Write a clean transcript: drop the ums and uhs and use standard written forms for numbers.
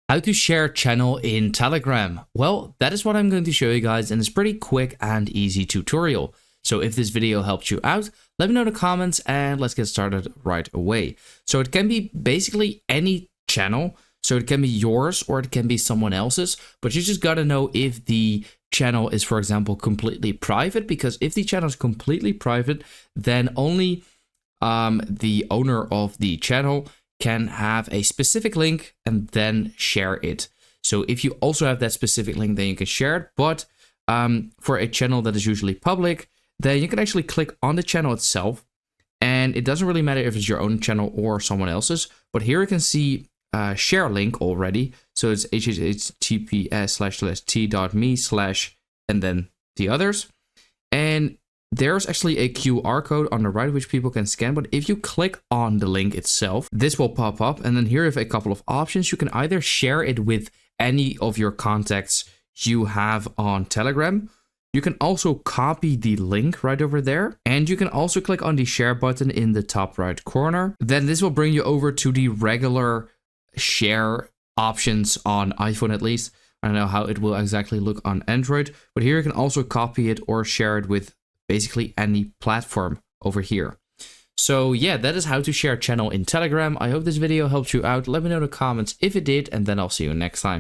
How to share channel in Telegram. Well, that is what I'm going to show you guys, and it's pretty quick and easy tutorial. So if this video helped you out, let me know in the comments and let's get started right away. So it can be basically any channel. So it can be yours or it can be someone else's, but you just gotta know if the channel is, for example, completely private, because if the channel is completely private, then only the owner of the channel can have a specific link and then share it. So if you also have that specific link, then you can share it. But for a channel that is usually public, then you can actually click on the channel itself. And it doesn't really matter if it's your own channel or someone else's. But here you can see share link already. So it's https://t.me/ and then the others. And there's actually a QR code on the right which people can scan, but if you click on the link itself, this will pop up, and then here you have a couple of options. You can either share it with any of your contacts you have on Telegram. You can also copy the link right over there, and you can also click on the share button in the top right corner. Then this will bring you over to the regular share options on iPhone at least. I don't know how it will exactly look on Android, but here you can also copy it or share it with basically any platform over here. So yeah, that is how to share a channel in Telegram. I hope this video helped you out. Let me know in the comments if it did, and then I'll see you next time.